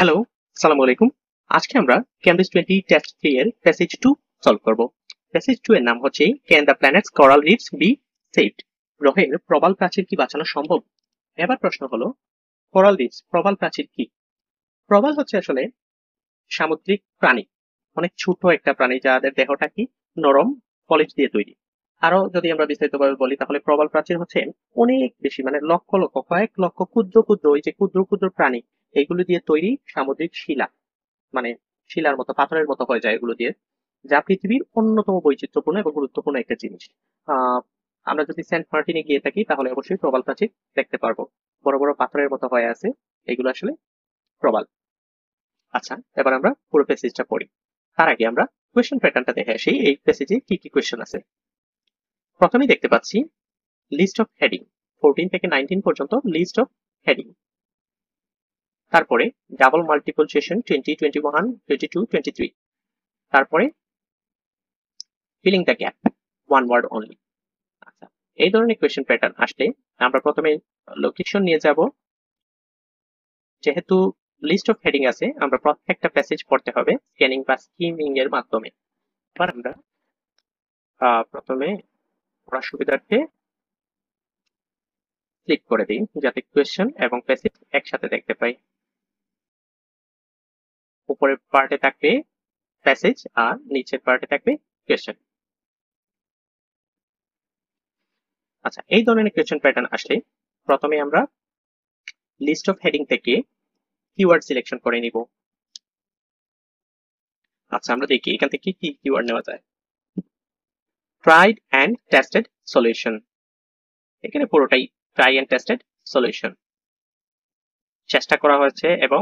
Hello, আসসালামু আলাইকুম। আজকে আমরা ক্যামব্রিজ 20 টেস্ট 3 এর প্যাসেজ 2 সলভ করব। প্যাসেজ 2 এর নাম হচ্ছে can the planets coral reefs be saved? গ্রহের প্রবাল প্রাচীর কি বাঁচানো সম্ভব? এবার প্রশ্ন হলো কোরাল রিফস প্রবাল প্রাচীর কি? প্রবাল হচ্ছে আসলে সামুদ্রিক প্রাণী, অনেক ছোট একটা প্রাণী যাদের দেহটা কি নরম পলিশ দিয়ে তৈরি। আরো যদি আমরা বিস্তারিতভাবে বলি তাহলে প্রবাল প্রাচীর হচ্ছে অনেক বেশি, মানে লক্ষ লক্ষ কয়েক লক্ষ ক্ষুদ্র ক্ষুদ্র ওই যে ক্ষুদ্র ক্ষুদ্র প্রাণী এইগুলো দিয়ে তৈরি সামুদ্রিক শিলা, মানে শিলার মতো পাথরের মতো হয়ে যায় এগুলো দিয়ে, যা পৃথিবীর অন্যতম বৈচিত্র্যপূর্ণ এবং গুরুত্বপূর্ণ একটা জিনিস। আহ আমরা যদি সেন্ট মার্টিনে গিয়ে থাকি তাহলে অবশ্যই প্রবাল প্রাচীর দেখতে পারবো, বড় বড় পাথরের মতো হয়ে আছে, এগুলো আসলে প্রবাল। আচ্ছা, এবার আমরা পুরো প্যাসেজটা পড়ি। তার আগে আমরা কোয়েশ্চেন প্যাটার্নটা দেখে আসি, এই প্যাসেজে কি কি কোয়েশ্চেন আছে। প্রথমেই দেখতে পাচ্ছি লিস্ট অফ হেডিং, 14 থেকে 19 পর্যন্ত লিস্ট অফ হেডিং। তারপরে ডাবল মাল্টিপ্লিকেশন 20, 21, 22, 23। তারপরে filling the gap, one word only. আচ্ছা, এই ধরনের কোয়েশ্চেন প্যাটার্ন আসলে আমরা প্রথমে লোকেশন নিয়ে যাব। যেহেতু লিস্ট অফ হেডিং আছে, আমরা প্রত্যেকটা প্যাসেজ পড়তে হবে স্ক্যানিং বা স্কিমিং এর মাধ্যমে। এবার আমরা প্রথমে পড়ার সুবিধার্থে ক্লিক করে দিই যাতে কোয়েশ্চেন এবং প্যাসেজ একসাথে দেখতে পাই। উপরের পার্টে থাকবে প্যাসেজ আর নিচের পার্টে থাকবে কোয়েশ্চেন। আচ্ছা, এই ধরনের কোয়েশ্চেন প্যাটার্ন আসলে প্রথমে আমরা লিস্ট অফ হেডিং থেকে কিওয়ার্ড সিলেকশন করে নিব। আচ্ছা, আমরা দেখি এখান থেকে কি কিওয়ার্ড নেওয়া যায়। ট্রাইড অ্যান্ড টেস্টেড সলিউশন, এখানে পুরোটাই ট্রাই অ্যান্ড টেস্টেড সলিউশন। চেষ্টা করা হয়েছে এবং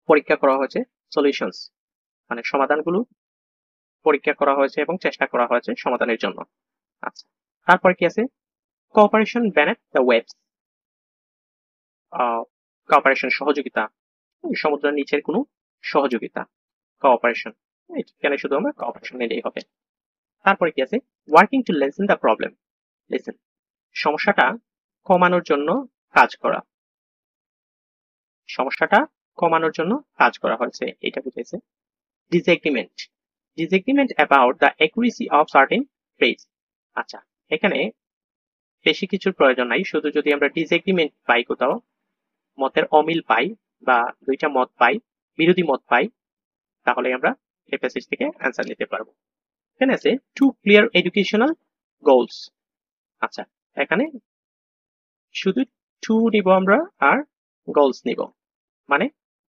পরীক্ষা করা হয়েছে সলিউশনস, মানে সমাধানগুলো পরীক্ষা করা হয়েছে এবং চেষ্টা করা হয়েছে সমাধানের জন্য। আচ্ছা, তারপরে কি আছে, কোঅপারেশন বেনেথ দ্য ওয়েবস, কোঅপারেশন সহযোগিতা, সমুদ্রের নিচের কোনো সহযোগিতা, কোঅপারেশন। এখানে শুধু আমরা কোঅপারেশন নিলেই হবে। তারপরে কি আছে, working to lessen the problem, listen, সমস্যাটা কমানোর জন্য কাজ করা, সমস্যাটা কমানোর জন্য কাজ করা হয়েছে, এটা বুঝেছে। Disagreement, disagreement about the accuracy of certain phrase. আচ্ছা, এখানে বেশি কিছুর প্রয়োজন নাই, শুধু যদি আমরা ডিসএগ্রিমেন্ট পাই, কোথাও মতের অমিল পাই বা দুইটা মত পাই, বিরোধী মত পাই, তাহলে আমরা এই প্যাসেজ থেকে অ্যান্সার নিতে পারবো। এখানে আছে টু ক্লিয়ার এডুকেশনাল গোলস। আচ্ছা, এখানে শুধু টু নিব আমরা আর গোলস নিব, মানে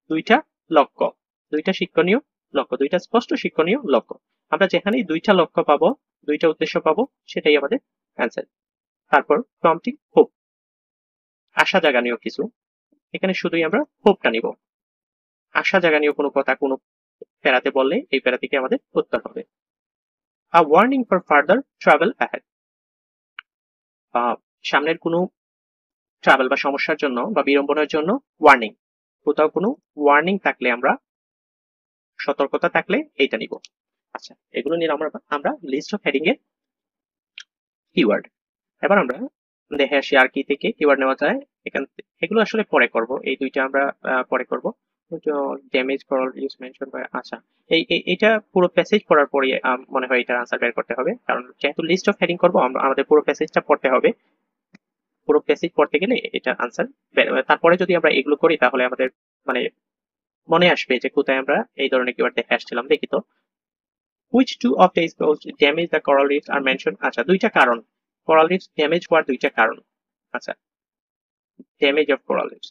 দুইটা লক্ষ্য, দুইটা শিক্ষণীয় লক্ষ্য, দুইটা স্পষ্ট শিক্ষণীয় লক্ষ্য। আমরা যেখানেই দুইটা লক্ষ্য পাবো, দুইটা উদ্দেশ্য পাবো, সেটাই আমাদের অ্যান্সার। তারপর প্রম্পটিং হোপ, আশা জাগানীয় কিছু, এখানে শুধুই আমরা হোপটা নিব। আশা জাগানীয় কোনো কথা কোনো প্যারাতে বললে এই প্যারা থেকে আমাদের উত্তর হবে। আ warning for further travel ahead, সামনের কোনো ট্রাভেল বা সমস্যার জন্য বা বিড়ম্বনার জন্য ওয়ার্নিং, কোথাও কোনো ওয়ার্নিং থাকলে আমরা সতর্কতা থাকলে এইটা নিব। আচ্ছা, এগুলো নিয়ে আমরা লিস্ট অফ হেডিং এর কিওয়ার্ড। এবার আমরা দেখে আসি আর কি থেকে কিওয়ার্ড নেওয়া যায়। এখান এগুলো আসলে পরে করব, এই দুইটা আমরা পরে করব। ড্যামেজ করার ইউজ মেনশন করে। আচ্ছা, এইটা পুরো প্যাসেজ পড়ার পরে মনে হয় এটার আনসার বের করতে হবে, কারণ যেহেতু লিস্ট অফ হেডিং করব আমরা আমাদের পুরো প্যাসেজটা পড়তে হবে। পুরো প্যাসেজ পড়তে গেলে এটা আনসার তারপরে যদি আমরা এগুলো করি তাহলে আমাদের মানে মনে আসবে যে কোথায় আমরা এই ধরনের কিওয়ার্ড দেখে আসছিলাম। দেখি তো, which two of these goals damage the coral reefs are mentioned? আচ্ছা, দুইটা কারণ, coral reefs ড্যামেজ হওয়ার দুইটা কারণ। আচ্ছা, damage of coral reefs,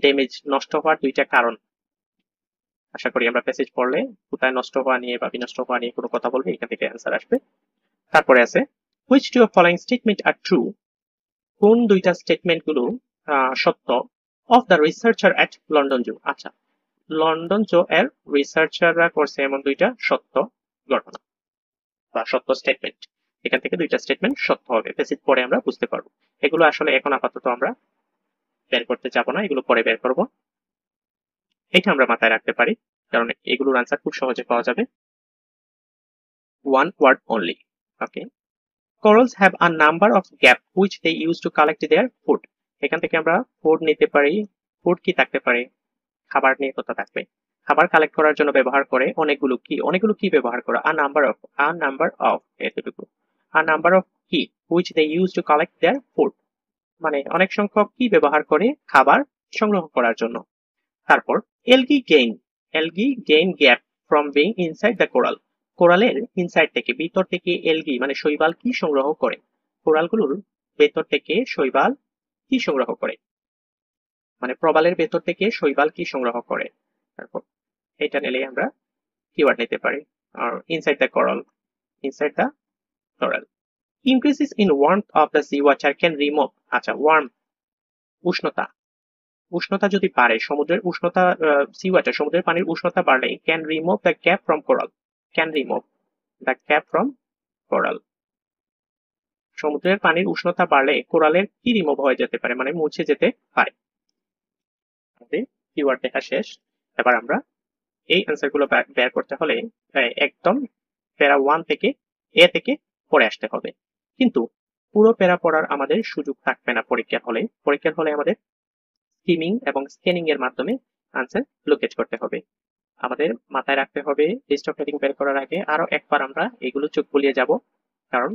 damage নষ্ট হওয়ার দুইটা কারণ। আশা করি আমরা প্যাসেজ পড়লে কোথায় নষ্ট হওয়া নিয়ে বা বিনষ্ট হওয়া নিয়ে কোনো কথা বলবে, এখান থেকে অ্যান্সার আসবে। তারপরে আছে which two of following statement are true? কোন দুইটা স্টেটমেন্ট গুলো সত্য of the researcher at London zoo. আচ্ছা, লন্ডন জো এর রিসার্চাররা করছে এমন দুইটা সত্য ঘটনা বা সত্য স্টেটমেন্ট। এখান থেকে দুইটা স্টেটমেন্ট সত্য হবে, প্যাসেজ পরে আমরা বুঝতে পারবো। এগুলো আসলে এখন আপাতত আমরা বের করতে যাব না, এগুলো পরে বের করব। এটা আমরা মাথায় রাখতে পারি কারণ এগুলোর আনসার খুব সহজে পাওয়া যাবে। One word only. Okay, corals have a number of gap which they use to collect their food. এখান থেকে আমরা ফুড নিতে পারি। ফুড কি থাকতে পারে? খাবার নিয়ে কথা থাকবে। খাবার কালেক্ট করার জন্য ব্যবহার করে অনেকগুলো কি ব্যবহার করে আ নাম্বার অফ এতটুকু আ নাম্বার অফ কি which they use to collect their food, মানে অনেক সংখ্যক কি ব্যবহার করে খাবার সংগ্রহ করার জন্য। তারপর algae gain gap from being inside the coral, কোরালের ইনসাইড থেকে ভিতর থেকে এলগি মানে শৈবাল কি সংগ্রহ করে, কোরালগুলোর ভেতর থেকে শৈবাল কি সংগ্রহ করে, মানে প্রবালের ভেতর থেকে শৈবাল কি সংগ্রহ করে। তারপর এটা নিলে আমরা কিওয়ার্ড নিতে পারি আর inside the coral increases in warmth of the sea water can remove, আচ্ছা ওয়ার্ম উষ্ণতা, উষ্ণতা যদি বাড়ে সমুদ্রের উষ্ণতা সি ওয়াটার সমুদ্রের পানির উষ্ণতা বাড়লে can remove the gap from coral, can remove the gap from coral, সমুদ্রের পানির উষ্ণতা বাড়লে কোরালের কি রিমুভ হয়ে যেতে পারে মানে মুছে যেতে পারে। কিওয়ার্ড দেখা শেষ। এবার আমরা এই অ্যান্সার গুলো বের করতে হলে একদম প্যারা 1 থেকে এ থেকে পড়ে আসতে হবে, কিন্তু পুরো প্যারা পড়ার আমাদের সুযোগ থাকবে না পরীক্ষার হলে আমাদের স্কিমিং এবং স্ক্যানিং এর মাধ্যমে আনসার লোকেট করতে হবে। আমাদের মাথায় রাখতে হবে লিস্ট অফ হেডিং বের করার আগে আরো একবার আমরা এগুলো চোখ বুলিয়ে যাব, কারণ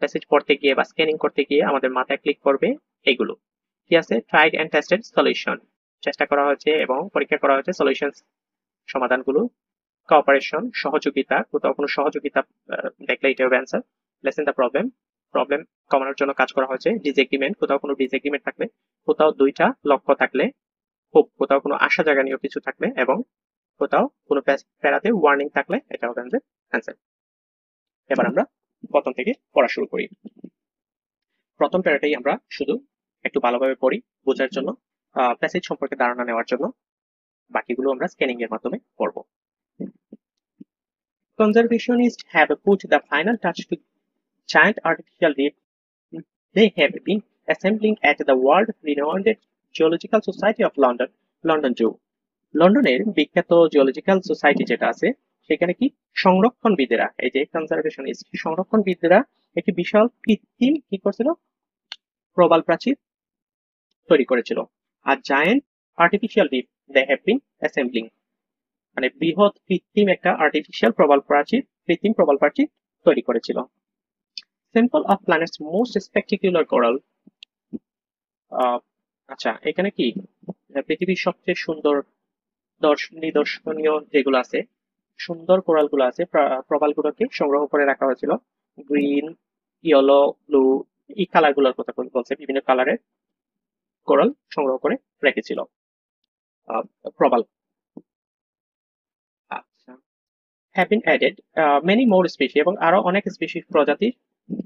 প্যাসেজ পড়তে গিয়ে বা স্ক্যানিং করতে গিয়ে আমাদের মাথায় ক্লিক করবে এগুলো কি আছে, ট্রাইড এন্ড টেস্টেড সলিউশন, চেষ্টা করা হয়েছে এবং পরীক্ষা করা হয়েছে সলিউশন সমাধানগুলো, কোঅপারেশন সহযোগিতা, কোথাও কোনো সহযোগিতা দেখলে এটা হবে answer, lesson the problem, problem কমানোর জন্য কাজ করা হয়েছে, ডিসএগ্রিমেন্ট কোথাও কোনো ডিসএগ্রিমেন্ট থাকলে, কোথাও দুইটা লক্ষ্য থাকলে, কোথাও কোনো আশা জাগানীয় কিছু থাকলে এবং কোথাও কোনো প্যারাতে ওয়ার্নিং থাকলে এটা হবে আমাদের অ্যান্সার। এবার আমরা প্রথম থেকে পড়া শুরু করি। প্রথম প্যারাটাই আমরা শুধু একটু ভালোভাবে পড়ি বোঝার জন্য, প্যাসেজ সম্পর্কে ধারণা নেওয়ার জন্য, বাকিগুলো আমরা স্ক্যানিং এর মাধ্যমে পড়ব। Conservationists have put the final touch to giant artificial reef they have been assembling at the world-renowned Geological Society of London, London Zoo. লন্ডনের বিখ্যাত জিওলজিক্যাল সোসাইটি যেটা আছে সেখানে কি সংরক্ষণবিদেরা, এই যে কনজারভেশনিস্ট সংরক্ষণবিদেরা একটি বিশাল কৃত্রিম কি করছিল, প্রবাল প্রাচীর তৈরি করেছিল। আর giant artificial reef they have been assembling, মানে বৃহৎ কৃত্রিম একটা আর্টিফিশিয়াল কৃত্রিম প্রবাল প্রাচীর তৈরি করেছিল। Sample of planets most spectacular coral, আচ্ছা এখানে কি পৃথিবীর সবচেয়ে সুন্দর নিদর্শনীয় যেগুলো আছে সুন্দর কোরালগুলো আছে প্রবালগুলোকে সংগ্রহ করে রাখা হয়েছিল, গ্রিন ইয়েলো ব্লু এই কালার গুলোর কথা বলছে, বিভিন্ন কালারের কোরাল সংগ্রহ করে রেখেছিল প্রবাল। আচ্ছা have been added many more spicy, এবং আরো অনেক স্পিসিস প্রজাতি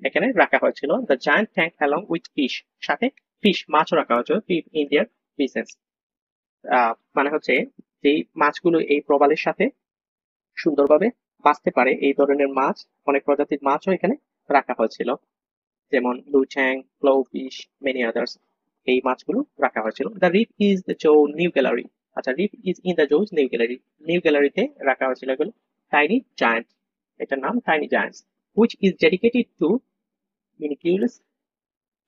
এখানে রাখা হয়েছিল। The giant tank along with fish, সাথে ফিশ মাছও রাখা হয়েছিল ইন দেয়ার বিজনেস, মানে হচ্ছে যে মাছগুলো এই প্রবালের সাথে সুন্দরভাবে বাঁচতে পারে এই ধরনের মাছ, অনেক প্রজাতির মাছও এখানে রাখা হয়েছিল, যেমন ব্লু চ্যাং, ক্লো ফিশ, মেনি আদার্স, এই মাছগুলো রাখা হয়েছিল। The reef is the zoo new gallery, আচ্ছা reef is in the zoo's new গ্যালারিতে রাখা হয়েছিল এগুলো টাইনি জায়ান্ট, এটার নাম tiny giants, which is dedicated to minuscule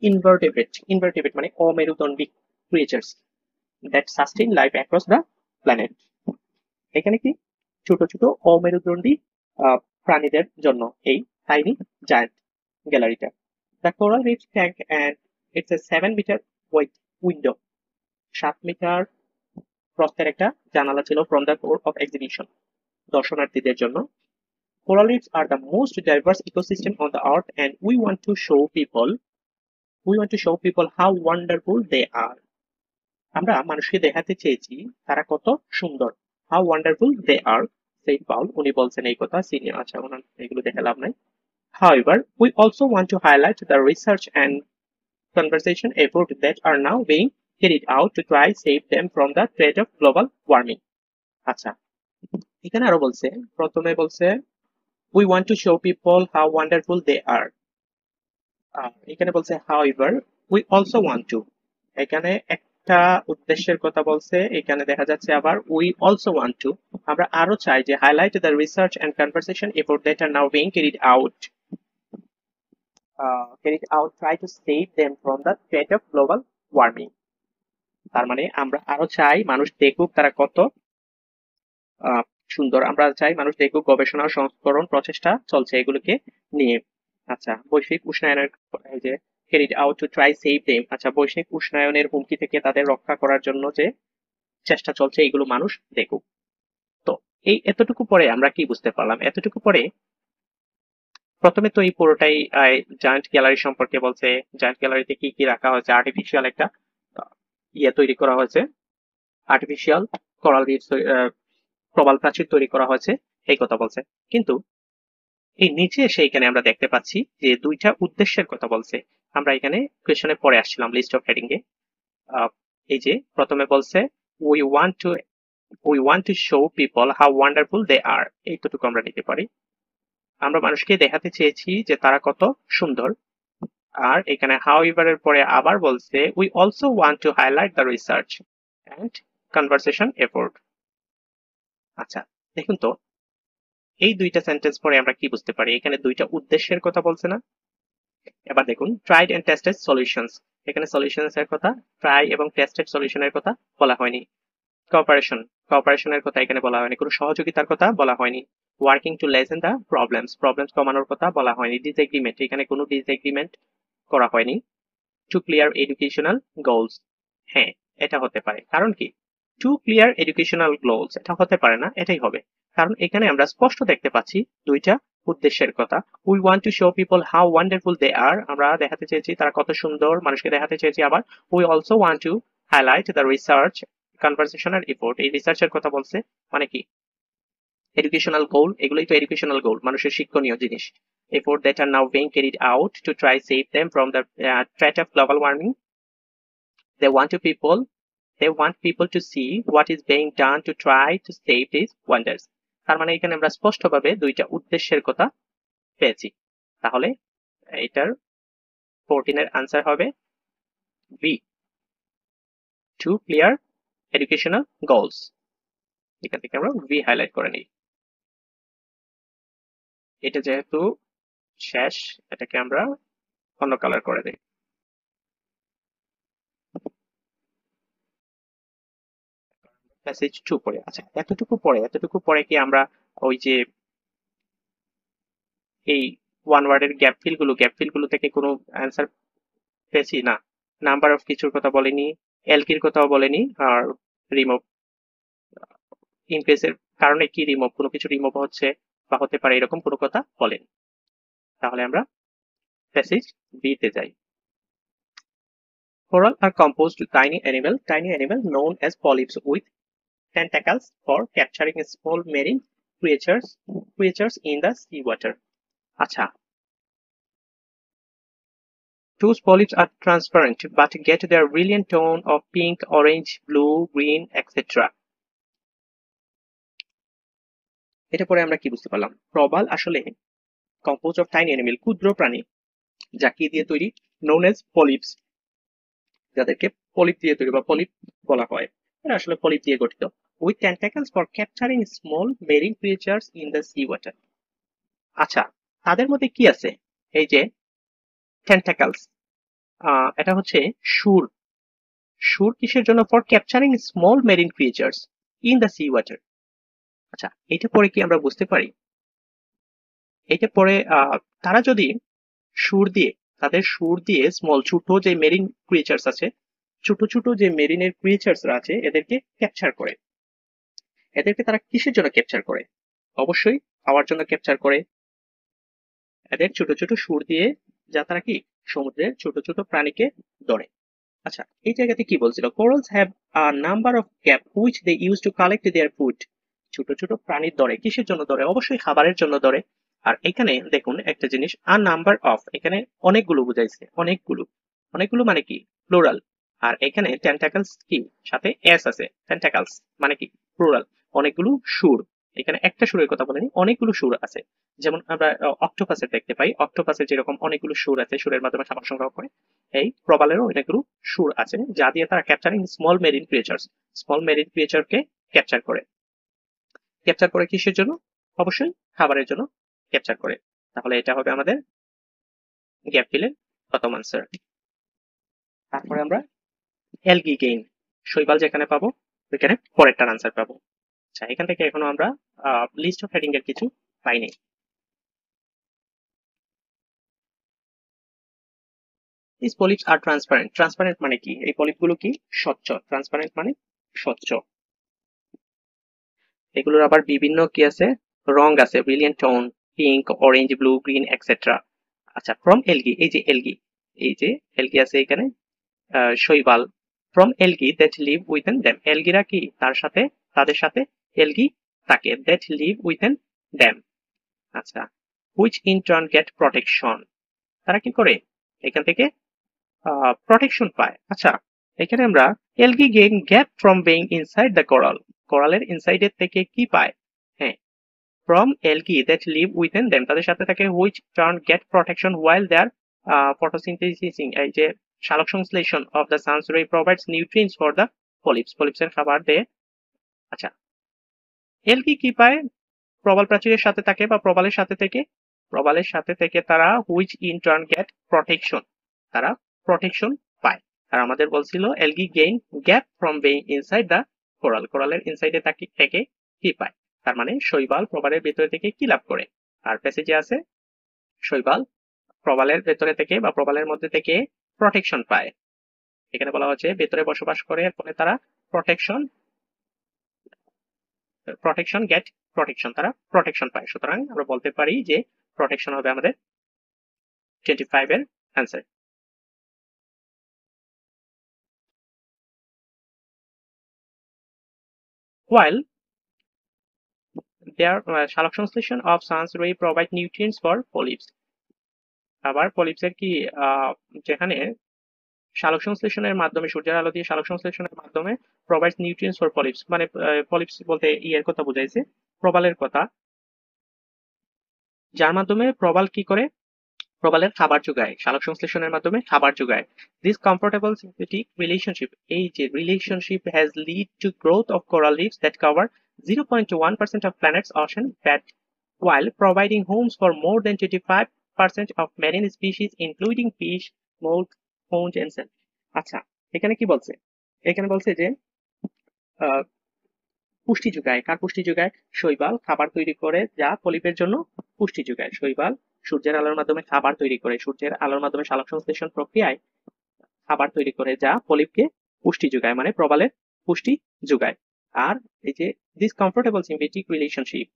invertebrate মানে অমেরুদণ্ডী creatures that sustain life across the planet, এখানে কি ছোট ছোট অমেরুদণ্ডী প্রাণীদের জন্য এই টাইনি জায়ান্ট গ্যালারিটা। The coral reef tank and it's a 7 metre window, 7 metre প্রস্থের একটা জানালা ছিল from the core of exhibition, দর্শনার্থীদের জন্য। Coral reefs are the most diverse ecosystem on the earth and we want to show people how wonderful they are, আমরা মানুষকে দেখাতে চেয়েছি তারা কত সুন্দর, how wonderful they are, saint Paul উনি বলছেন এই কথা, সিনিয়র, আচ্ছা ওনার এগুলো দেখে লাভ নাই। However, we also want to highlight the research and conservation efforts that are now being carried out to try save them from the threat of global warming. আচ্ছা এখানে আরো বলছে, প্রথমে বলছে we want to show people how wonderful they are, এখানে বলছে however we also want to, এখানে একটা উদ্দেশ্যের কথা বলছে, এখানে দেখা যাচ্ছে আবার we also want to, আমরা আরো চাই যে highlight the research and conservation efforts that are now being carried out try to save them from the threat of global warming. তার মানে আমরা আরো চাই মানুষ দেখুক তারা কত সুন্দর। আমরা চাই মানুষ দেখুক গবেষণা ও সংস্করণ প্রচেষ্টা চলছে এগুলোকে নিয়ে। আচ্ছা, বৈশ্বিক উষ্ণায়নের এই যে carried out to try save them. আচ্ছা, বৈশ্বিক উষ্ণায়নের হুমকি থেকে তাদের রক্ষা করার জন্য যে চেষ্টা চলছে এগুলো মানুষ দেখুক। তো এই এতটুকু পরে আমরা কি বুঝতে পারলাম? এতটুকু পরে প্রথমে তো এই পুরোটাই জায়ান্ট গ্যালারি সম্পর্কে বলছে। জায়ান্ট গ্যালারিতে কি কি রাখা হয়েছে, আর্টিফিশিয়াল একটা ইয়ে তৈরি করা হয়েছে, আর্টিফিশিয়াল কোরাল রিফ, প্রবাল প্রাচীর তৈরি করা হয়েছে, এই কথা বলছে। কিন্তু এই নিচে এসে এখানে আমরা দেখতে পাচ্ছি যে দুইটা উদ্দেশ্যের কথা বলছে। আমরা এখানে কোয়েশনে পরে আসছিলাম লিস্ট অফ হেডিং এ। এই যে প্রথমে বলছে we want to show people how wonderful they are, এইটুকু আমরা নিতে পারি। আমরা মানুষকে দেখাতে চেয়েছি যে তারা কত সুন্দর। আর এখানে হাউ এর পরে আবার বলছে we also want to highlight the research and conversation effort. আচ্ছা, দেখুন তো এই দুইটা সেন্টেন্স পরে আমরা কি বুঝতে পারি? এখানে দুইটা উদ্দেশ্যের কথা বলছে না? এবার দেখুন ট্রাইড এন্ড টেস্টেড সলিউশনস, এখানে সলিউশনস এর কথা, ট্রাই এবং টেস্টেড সলিউশনের কথা বলা হয়নি। কোঅপারেশনের কথা এখানে বলা হয়নি, কোনো সহযোগিতার কথা বলা হয়নি। Working to lessen the problems কমানোর কথা বলা হয়নি। ডিসএগ্রিমেন্ট, এখানে কোনো ডিসএগ্রিমেন্ট করা হয়নি। টু ক্লিয়ার এডুকেশনাল গোলস, হ্যাঁ এটা হতে পারে। কারণ কি টু ক্লিয়ার এডুকেশনাল গোলস, এটা হতে পারে না, এটাই হবে। কারণ এখানে আমরা স্পষ্ট দেখতে পাচ্ছি দুইটা উদ্দেশ্যের কথা। We want to show people how wonderful they are, আমরা দেখাতে চেয়েছি তারা কত সুন্দর, মানুষকে দেখাতে চেয়েছি। আবার we also want to highlight the research conversational effort, এই রিসার্চের কথা বলছে। মানে কি এডুকেশনাল গোল, এগুলোই তো এডুকেশনাল গোল, মানুষের শিক্ষণীয় জিনিস। Effort that are now being carried out to try save them from the threat of global warming. They want to people they want people to see what is being done to try to save these wonders. তার মানে এখানে আমরা স্পষ্টভাবে দুইটা উদ্দেশ্যের কথা পেয়েছি। তাহলে এটার 14 এর আনসার হবে B, to clear educational goals. এখান থেকে আমরা বি হাইলাইট করে নিই। এটা যেহেতু শেষ, এটাকে আমরা অন্য কালার করে দিই। প্যাসেজ 2 পড়ে। আচ্ছা, এতটুকু পরে কি আমরা ওই যে এই ওয়ান ওয়ার্ডের গ্যাপ ফিল গুলো থেকে কোনো অ্যান্সার পেয়েছি? না। নাম্বার অফ কিছুর কথা বলেনি, এলকির কথাও বলেনি, আর রিমুভ ইনকেসের কারণে কি রিমুভ, কোনো কিছু রিমুভ হচ্ছে বা হতে পারে এরকম কোনো কথা বলেন। তাহলে আমরা প্যাসেজ বি তে যাই। Coral are composed to tiny animal known as polyps with tentacles for capturing small marine creatures in the sea water. আচ্ছা, those polyps are transparent but get their brilliant tone of pink, orange, blue, green, etc. এটা পরে আমরা কি বুঝতে পারলাম? প্রবাল আসলে compose of tiny animal, ক্ষুদ্র প্রাণী, যা কি দিয়ে তৈরি? নোন এজ পলিপস, যাদেরকে পলিপ দিয়ে তৈরি বা পলিপ বলা হয়। এরা আসলে পলিপ দিয়ে গঠিত। With tentacles for capturing small marine creatures in the sea water. আচ্ছা, তাদের মধ্যে কি আছে? এই যে টেন্টাকলস, এটা হচ্ছে সুর। সুর কিসের জন্য? For capturing small marine creatures in the sea water. আচ্ছা, এটা পরে কি আমরা বুঝতে পারি? এটা পরে তারা যদি সুর দিয়ে, তাদের সুর দিয়ে স্মল ছোট যে মেরিন ক্রিয়েচার্স আছে, ছোট যে মেরিনের ক্রিয়েচার্সরা আছে, এদেরকে ক্যাপচার করে। এদেরকে তারা কিসের জন্য ক্যাপচার করে? অবশ্যই খাওয়ার জন্য ক্যাপচার করে। এদের ছোট সুর দিয়ে, যা তারা কি সমুদ্রের ছোট প্রাণীকে ধরে। আচ্ছা, এই জায়গাতে কি বলছিল? corals have a number of gaps which they use to collect their food. ছোট প্রাণীর ধরে, কিসের জন্য ধরে? অবশ্যই খাবারের জন্য ধরে। আর এখানে দেখুন একটা জিনিস, a number of, এখানে অনেকগুলো বুঝাইছে, অনেকগুলো মানে কি প্লুরাল। আর এখানে টেন্টাকলস কি সাথে এস আছে, টেন্টাকলস মানে কি প্লুরাল। অনেকগুলো সুর, এখানে একটা সুরের কথা বলেনি, অনেকগুলো সুর আছে। যেমন আমরা অক্টোপাসের দেখতে পাই, অক্টোপাসের যেরকম অনেকগুলো সুর আছে, সুরের মাধ্যমে খাবার সংগ্রহ করে, এই প্রবালেরও অনেকগুলো সুর আছে, যা দিয়ে তারা ক্যাপচারিং স্মল মেরিন ক্রিয়েচারকে ক্যাপচার করে। ক্যাপচার করে কিসের জন্য? অবশ্যই খাবারের জন্য ক্যাপচার করে। তাহলে এটা হবে আমাদের গ্যাপ ফিলের প্রথম আনসার। তারপরে আমরা অ্যালগি গেইন, শৈবাল যেখানে পাবো ওইখানে পরেরটার আনসার পাবো। আচ্ছা, এখান থেকে এখনো আমরা লিস্ট অফ হেডিং এর কিছু পাইনি। These polyps are transparent. Transparent মানে কি? এই পলিপগুলো কি স্বচ্ছ। ট্রান্সপারেন্ট মানে স্বচ্ছ। এগুলোর আবার বিভিন্ন কি আছে, রং আছে, brilliant tone, pink, orange, blue, green etcetera. আচ্ছা, ফ্রম এলগি, এই যে এলগি, এই যে এলগি আছে এখানে, শৈবাল। From algae that live within them, এলগিরা কি তার সাথে, তাদের সাথে এলগি থাকে, দ্যাট লিভ উইথিন দ্যাম। আচ্ছা, which in turn get protection, তারা কি করে এখান থেকে প্রটেকশন পায়। আচ্ছা, এখানে আমরা algae gain gap from being inside the coral, কোরালের ইনসাইডের থেকে কি পায়, হ্যাঁ, from algae that live within them, তাদের সাথে থাকে, which turn get protection while their photosynthesising, এই যে সালোক সংশ্লেষণ of the sun's ray provides nutrients for the polyps, পলিপসের খাবার দেয়। আচ্ছা, এলগি কি পায়, প্রবাল প্রাচীরের সাথে থাকে বা প্রবালের সাথে থেকে, প্রবালের সাথে থেকে তারা which in turn get protection, তারা প্রটেকশন পায়। আর আমাদের বলছিল algae gain gap from being inside the coral, কোরালের ইনসাইডে থেকে কি পায়, তার মানে শৈবাল প্রবালের ভেতরে থেকে কি লাভ করে। আর প্যাসেজে আছে শৈবাল প্রবালের ভেতরে থেকে বা প্রবালের মধ্যে থেকে প্রটেকশন পায়। এখানে বলা হচ্ছে ভেতরে বসবাস করে, ফলে তারা প্রটেকশন প্রটেকশন গেট প্রটেকশন, তারা প্রটেকশন পায়। সুতরাং আমরা বলতে পারি যে প্রটেকশন হবে আমাদের 25 এর অ্যান্সার। While their সালোক সংশ্লেষণ of sun's ray provide nutrients for polyps, আবার পলিপসের কি যেখানে সালোক সংশ্লেষণের মাধ্যমে, সূর্যের আলো দিয়ে সালোক সংশ্লেষণের মাধ্যমে প্রোভাইডস নিউট্রিয়েন্টস ফর পলিপস, মানে পলিপস বলতে ইয়ের কথা বুঝাইছে, প্রবালের কথা, যার মাধ্যমে প্রবাল কি করে, প্রবালের খাবার যোগায়, সালোক সংশ্লেষণের মাধ্যমে খাবার যোগায়। দিস কমফোর্টেবল সিম্পিয়েটিক রিলেশনশিপ, এই যে relationship has lead to growth of coral reefs that cover 0.1% of planet's ocean bed, while providing homes for more than 25% of marine species including fish, smolts, sponge and shellfish. আচ্ছা, এখানে কি বলছে, এখানে বলছে যে পুষ্টি যোগায়, কার পুষ্টি যোগায়, শৈবাল খাবার তৈরি করে যা পলিপের জন্য পুষ্টি যোগায়। শৈবাল সূর্যের আলোর মাধ্যমে খাবার তৈরি করে, সূর্যের আলোর মাধ্যমে সালোক সংশ্লেষণ প্রক্রিয়ায় খাবার তৈরি করে যা পলিপকে পুষ্টি যোগায়, মানে প্রবালের পুষ্টি যোগায়। আর এই যে this comfortable symbiotic relationship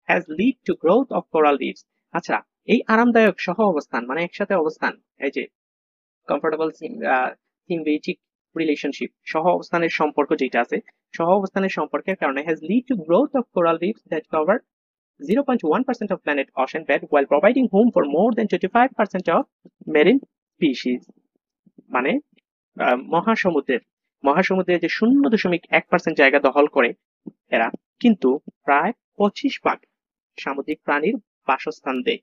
has lead to growth of coral reefs. আচ্ছা, এই আরামদায়ক সহ অবস্থান মানে একসাথে অবস্থান, এই যে কমফোর্টেবল সিম্বিয়েটিক রিলেশনশিপ, সহ অবস্থানের সম্পর্ক যেটা আছে, সহ অবস্থানের সম্পর্কের কারণে has lead to growth of coral reefs that cover 0.1% of planet ocean bed while providing home for more than 25% of marine species, মানে মহাসমুদ্রের মহাসমুদ্রের যে 0.1% জায়গা দখল করে এরা, কিন্তু প্রায় 25 ভাগ সামুদ্রিক প্রাণীর বাসস্থান দেয়।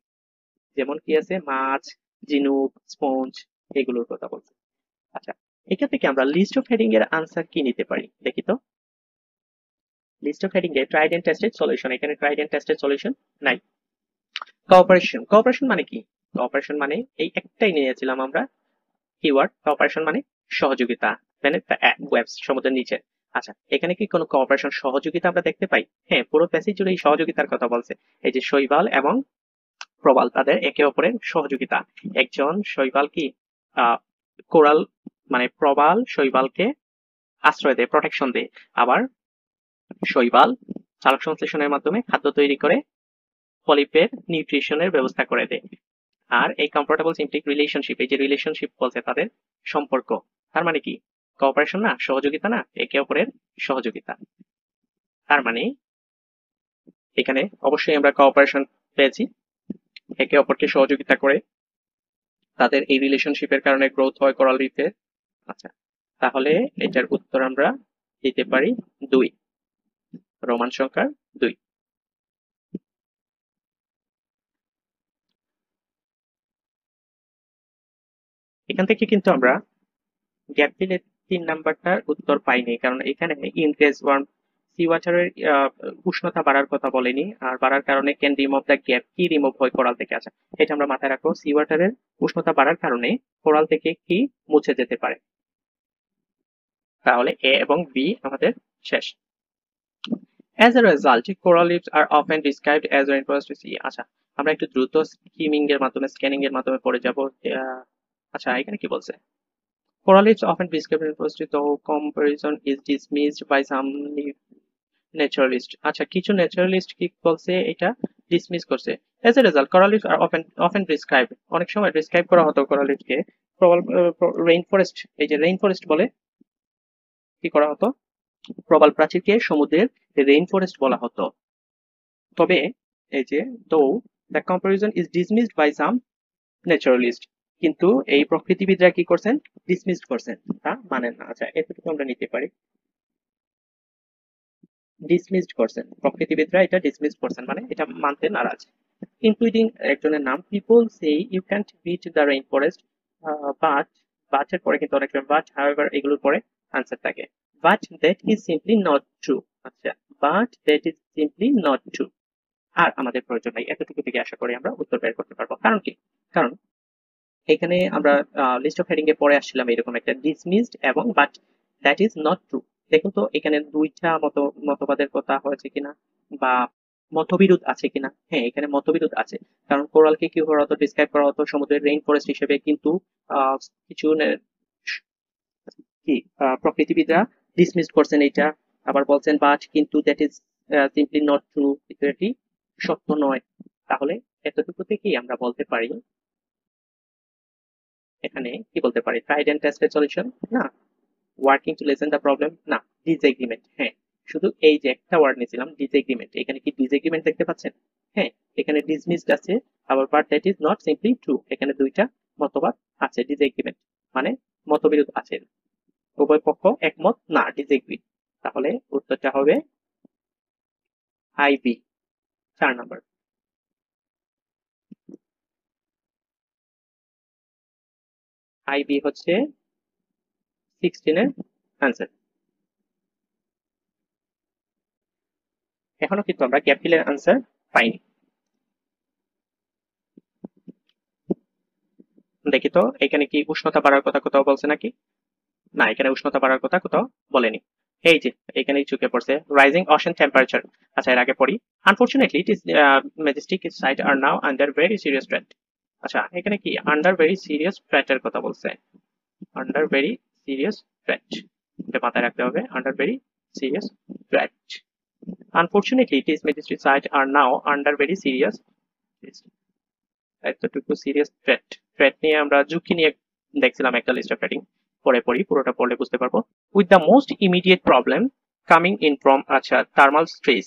যেমন কি আছে, মাছ, ঝিনুক, স্পঞ্জ, এগুলোর কথা বলছে। আচ্ছা, এখান থেকে আমরা লিস্ট অফ হেডিং এর আনসার কি নিতে পারি দেখি তো। লিস্ট অফ হেডিং এ ট্রাইড এন্ড টেস্টেড সলিউশন, এখানে ট্রাইড এন্ড টেস্টেড সলিউশন নাই। কোঅপারেশন, কোঅপারেশন মানে কি, কোঅপারেশন মানে এই একটাই নিয়েছিলাম আমরা কিওয়ার্ড, কোঅপারেশন মানে সহযোগিতা, মানে ওয়েবস সমুদ্রের নিচে। আচ্ছা, এখানে কি কোনো কোঅপারেশন সহযোগিতা আমরা দেখতে পাই? হ্যাঁ, পুরো প্যাসেজ জুড়ে এই সহযোগিতার কথা বলছে। এই যে শৈবাল এবং প্রবাল তাদের একে অপরের সহযোগিতা। একজন শৈবাল কি কোরাল মানে প্রবাল শৈবালকে আশ্রয় দেয়, প্রোটেকশন দেয়। আবার শৈবাল সালোক সংশ্লেষণের মাধ্যমে খাদ্য তৈরি করে পলিপের নিউট্রিশনের ব্যবস্থা করে দেয়। আর এই কমফোর্টেবল সিম্পলিক রিলেশনশিপ, এই যে রিলেশনশিপ বলছে তাদের সম্পর্ক, তার মানে কি কোঅপারেশন না, সহযোগিতা না, একে অপরের সহযোগিতা। তার মানে এখানে অবশ্যই আমরা কোঅপারেশন পেয়েছি, একে অপরকে সহযোগিতা করে তাদের এই রিলেশনশিপের কারণে গ্রোথ হয় কোরাল রিফে। আচ্ছা, তাহলে এটার উত্তর আমরা দিতে পারি 2, রোমান সংখ্যা 2। এখান থেকে কিন্তু আমরা গ্যাপ ফিলের 3 নাম্বারটার উত্তর পাইনি, কারণ এখানে ইনক্রিজ ওয়ার্ম সি ওয়াটারের উষ্ণতা বাড়ার কথা বলেনি, আর বাড়ার কারণে ক্যান রিমুভ দ্য গ্যাপ, কি রিমুভ হয় কোরাল থেকে। আচ্ছা, এটা আমরা মাথায় রাখবো, সি ওয়াটারের উষ্ণতা বাড়ার কারণে কোরাল থেকে কি মুছে যেতে পারে। তাহলে এ এবং বি আমাদের শেষ। As a result, coral reefs are often described as rainforest to sea. আচ্ছা, আমরা একটু দ্রুত স্ক্যানিং এর মাধ্যমে পড়ে যাব। আচ্ছা, এখানে কি বলছে? Coral reefs often described as rainforest, though comparison is dismissed by some naturalist. আচ্ছা, কিছু ন্যাচারালিস্ট কি বলছে, এটা ডিসমিস করছে। As a result coral reef are often describe, অনেক সময় ডিসক্রাইব করা হতো কোরাল রিফকে প্রবাল রেইন ফরেস্ট, এই যে রেইন ফরেস্ট বলে কি করা হতো, প্রবাল প্রাচীরকে সমুদ্রের রেইন ফরেস্ট বলা হতো। তবে এই যে though the comparison is dismissed by some naturalist, কিন্তু এই প্রকৃতিবিদরা কি করছেন, ডিসমিসড করছেন, তা মানেন না। আচ্ছা, এতটুকু আমরা নিতে পারি, ডিসমিসড করছেন, প্রকৃতিবিদরা এটা ডিসমিসড করছেন মানে এটা মানতে নারাজ। ইনক্লুডিং একজনের নাম, people say you can't beat the rainforest, but, বাটের পরে কিন্তু অনেক বাট, হাউএভার এগুলোর পরে আনসার থাকে, but that is simply not true. আচ্ছা, but that is simply not true, আর আমাদের প্রয়োজন নাই। এতটুকু থেকে আশা করি আমরা উত্তর বের করতে পারবো। কারণ কি, কারণ এখানে আমরা লিস্ট অফ হেডিং এ পরে আসছিলাম এরকম একটা ডিসমিসড এবং but that is not true. দেখুন তো এখানে দুইটা মতবাদের কথা হয়েছে কিনা বা মতবিরোধ আছে কিনা। হ্যাঁ, এখানে মতবিরোধ আছে, কারণ কোরালকে কি করা হতো, ডিসক্রাইব করা হতো সমুদ্রের রেইন ফরেস্ট হিসেবে, কিন্তু কিছু কি প্রকৃতিবিদরা ডিসমিস করছেন এটা, আবার বলছেন বাট কিন্তু that is simply not true, এটি সত্য নয়। তাহলে এতটুকু থেকেই আমরা বলতে পারি, এখানে কি বলতে পারি, ট্রাইড এন্ড টেস্টেড সলিউশন না, working to lessen the problem না, ডিসএগ্রিমেন্ট। হ্যাঁ, শুধু এই যে একটা ওয়ার্ড নিয়েছিলাম ডিসএগ্রিমেন্ট, এখানে কি ডিসএগ্রিমেন্ট দেখতে পাচ্ছেন? হ্যাঁ, এখানে ডিসমিসড আছে, আবার but that is not simply true, এখানে দুইটা মতবাদ আছে, ডিসএগ্রিমেন্ট মানে মতবিরোধ আছে, উভয় পক্ষ একমত না, ডিসএগ্রি। তাহলে উত্তরটা হবে আইবি, 4 নম্বর। আইবি হচ্ছে 16 এর আনসার। এখনো কিন্তু আমরা গ্যাপ ফিলের আনসার পাইনি। দেখি তো এখানে কি উষ্ণতা বাড়ার কথা কোথাও বলছে নাকি? না, এখানে উষ্ণতা বাড়ার কথা কোথাও বলেনি। এই যে এখানেই চুকে পড়ছে রাইজিং ওশেন টেম্পারেচার। আচ্ছা, এর আগে পড়ি, unfortunately it is majestic site are now under very serious threat. আচ্ছা, এখানে কি আন্ডার ভেরি সিরিয়াস থ্রেটের কথা বলছে, আন্ডার ভেরি সিরিয়াস থ্রেট, এটা মাথায় রাখতে হবে, under very serious threat. Unfortunately it is majestic site are now under very serious, এতটুকু সিরিয়াস থ্রেট, থ্রেট নিয়ে আমরা ঝুঁকি নিয়ে দেখছিলাম একটা লিস্ট অফ হেডিং, পরে পড়ি, পুরোটা পড়লে বুঝতে পারবো। With the most immediate problem coming in from, আচ্ছা থার্মাল স্ট্রেস,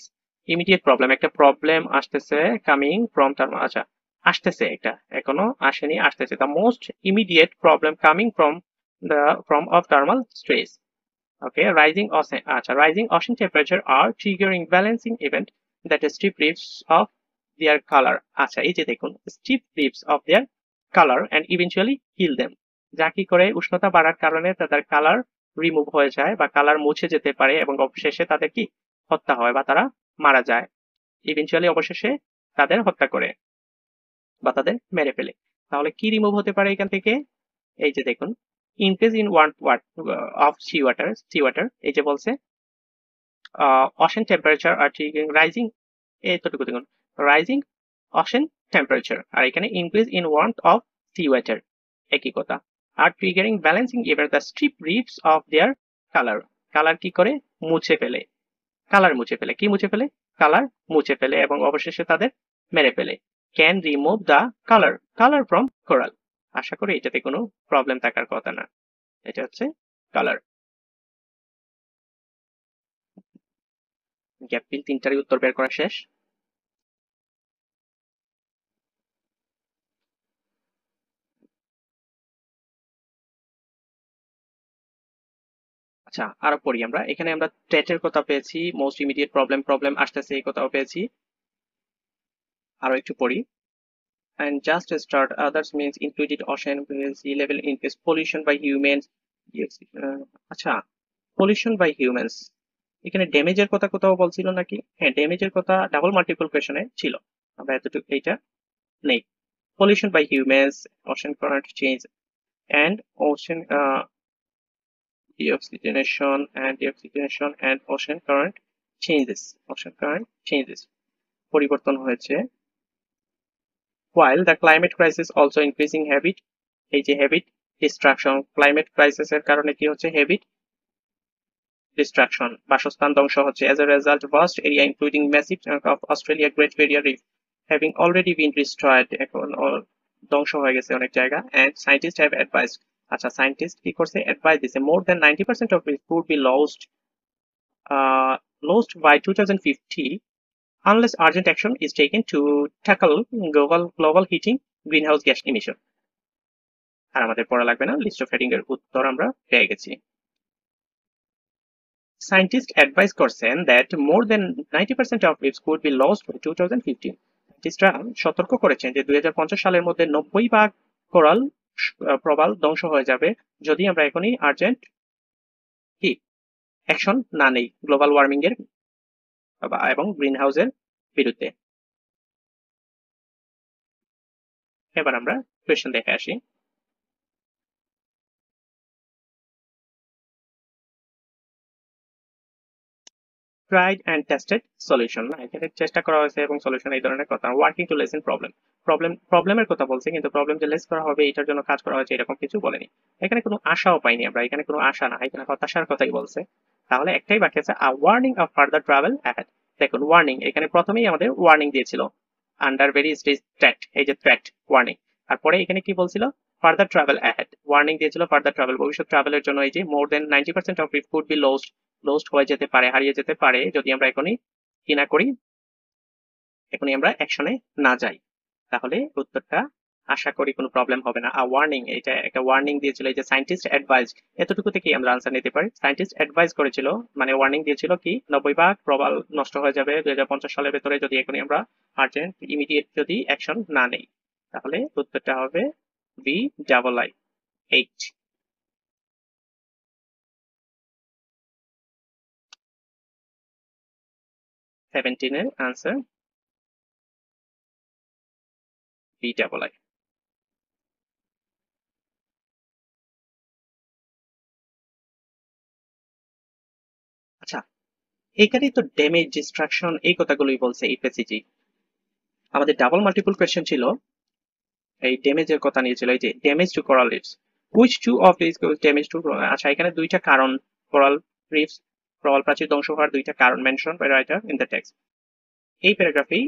ইমিডিয়েট প্রবলেম, একটা প্রবলেম আসতেছে, কামিং ফ্রম থার্মাল, আচ্ছা আসতেছে, এটা এখনো আসেনি, আসতেছে, the most immediate problem coming from of thermal stress. Okay, rising ocean, আচ্ছা rising ocean temperature are triggering balancing event that strip reefs of their color. আচ্ছা, এই যে দেখুন, strip reefs of their color and eventually kill them, যা কি করে উষ্ণতা বাড়ার কারণে তাদের কালার রিমুভ হয়ে যায় বা কালার মুছে যেতে পারে এবং অবশেষে তাদের কি হত্যা হয় বা তারা মারা যায়, ইভেনচুয়ালি অবশেষে তাদের হত্যা করে বা তাদের মেরে ফেলে। তাহলে কি রিমুভ হতে পারে এখান থেকে? এই যে দেখুন, increase in one of sea water, এই যে বলছে ocean temperature are triggering rising, এতটুকু দেখুন, rising ocean temperature, আর এখানে increase in warmth of sea water, একই কথা, আর triggering balancing event the strip reefs of their color, colour কি করে মুছে ফেলে, কালার মুছে ফেলে, কি মুছে ফেলে, কালার মুছে ফেলে এবং অবশেষে তাদের মেরে ফেলে। Can remove the colour from coral, আশা করি এটাতে কোনো প্রবলেম থাকার কথা না, এটা হচ্ছে কালার। গ্যাপ ফিল তিনটারই উত্তর বের করা শেষ। আচ্ছা, আরো পড়ি আমরা, এখানে আমরা টেটের কথা পেয়েছি, মোস্ট ইমিডিয়েট প্রবলেম আসতেছে এই কথাও পেয়েছি, আরো একটু পড়ি। And just to start, others means included ocean sea level increase, pollution by humans, আচ্ছা pollution by humans, এখানে ড্যামেজের কথা কোথাও বলছিল নাকি? হ্যাঁ, ড্যামেজের কথা ডাবল মাল্টিপল কোয়েশনে ছিল, আমরা এতটুকু এইটা নেই। pollution by humans, ocean current change and ocean deoxygenation and ocean current changes পরিবর্তন হয়েছে while the climate crisis also increasing habit এই যে habit destruction climate crisis এর কারণে কি হচ্ছে habit destruction বাসস্থান ধ্বংস হচ্ছে as a result vast area including massive chunk of Australia Great Barrier Reef having already been destroyed এখন ধ্বংস হয়ে গেছে অনেক জায়গা and scientists have advised আচ্ছা সায়েন্টিস্ট কি করছে অ্যাডভাইস দিছে more than 90% of it could be lost by 2050 unless urgent action is taken to tackle global heating greenhouse gas emission আর আমাদের পড়া লাগবে না লিস্ট অফ হেডিং এর উত্তর আমরা পেয়ে গেছি সায়েন্টিস্ট অ্যাডভাইস করছেন that more than 90% of reefs could be lost by 2015 সায়েন্টিস্টরা সতর্ক করেছেন যে 2050 সালের মধ্যে 90% কোরাল প্রবাল ধ্বংস হয়ে যাবে যদি আমরা এখনই আর্জেন্ট কি অ্যাকশন না নেই গ্লোবাল ওয়ার্মিং এর এবং গ্রিন হাউসের বিরুদ্ধে এবার আমরা কোয়েশ্চেন দেখে আসি tried and tested solution না এখানে চেষ্টা করা হয়েছে এবং সলিউশন এই ধরনের কথা ওয়ার্কিং টু লেসেন প্রবলেমের কথা বলছে কিন্তু প্রবলেম যে লেস করা হবে এটার জন্য কাজ করা হয়েছে এরকম কিছু বলেনি এখানে কোনো আশাও পাইনি আমরা এখানে কোনো আশা না এখানে হতাশার কথাই বলছে তাহলে একটাই বাকি আছে আ warning of further travel ahead দেখুন ওয়ার্নিং এখানে প্রথমেই আমাদের ওয়ার্নিং দিয়েছিল আন্ডার ভেরি স্টেজ থ্রেট এই যে থ্রেট ওয়ার্নিং তারপরে এখানে কি বলছিল ফার্দার ট্রাভেল অ্যাহেড ওয়ার্নিং দিয়েছিল ফার্দার ট্রাভেল ভবিষ্যৎ ট্রাভেলের জন্য এই যে মোর দেন 90% of it could be lost হয়ে যেতে পারে হারিয়ে যেতে পারে যদি আমরা এখনই কি না করি এখনই আমরা অ্যাকশনে না যাই তাহলে উত্তরটা আশা করি কোনো প্রবলেম হবে না ওয়ার্নিং এটা একটা ওয়ার্নিং দিয়েছিল এই যে সায়েন্টিস্ট অ্যাডভাইস এতটুকু থেকে আমরা আনসার নিতে পারি সায়েন্টিস্ট অ্যাডভাইস করেছিল মানে ওয়ার্নিং দিয়েছিল কি 90% প্রবাল নষ্ট হয়ে যাবে 2050 সালের ভেতরে যদি এখনই আমরা আর্জেন্ট ইমিডিয়েট যদি অ্যাকশন না নেই তাহলে উত্তরটা হবে বি ডাবল আই 8 17 এর আনসার বি ডাবল আই আচ্ছা এখানেই তো ড্যামেজ ডিস্ট্রাকশন এই কথাগুলোই বলছে এপিএসসি আমাদের ডাবল মাল্টিপল কোয়েশ্চেন ছিল এই ড্যামেজের কথা নিয়েছিল এই যে damage to coral reefs which to of this damage to আচ্ছা এখানে দুইটা কারণ কোরাল রিফস প্রবাল প্রাচীর ধ্বংস হওয়ার দুইটা কারণ mention by writer in the text এই প্যারাগ্রাফেই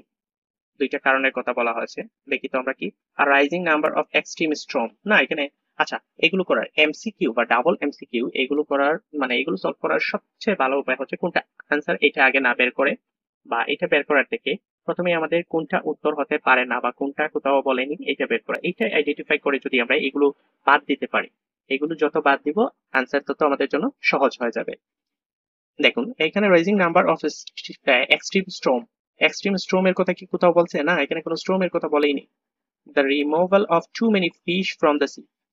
দুইটা কারণের কথা বলা হয়েছে দেখি তো আমরা কি আর rising number of extreme storm না এখানে আচ্ছা এগুলো করার এমসিকিউ বা ডাবল এমসিকিউ এগুলো করার মানে এগুলো সলভ করার সবচেয়ে ভালো উপায় হচ্ছে কোনটা আনসার এটা আগে না বের করে বা এটা বের করার থেকে প্রথমে আমাদের কোনটা উত্তর হতে পারে না বা কোনটা কোথাও বলেনি এটা বের করা এটা আইডেন্টিফাই করে যদি আমরা এগুলো বাদ দিতে পারি এগুলো যত বাদ দিব আনসার তত আমাদের জন্য সহজ হয়ে যাবে দেখুন এখানে rising number of extreme storm এর কথা কি কোথাও বলছে না এখানে কোনো স্ট্রম এর কথা বলেইনি the removal of too many fish from the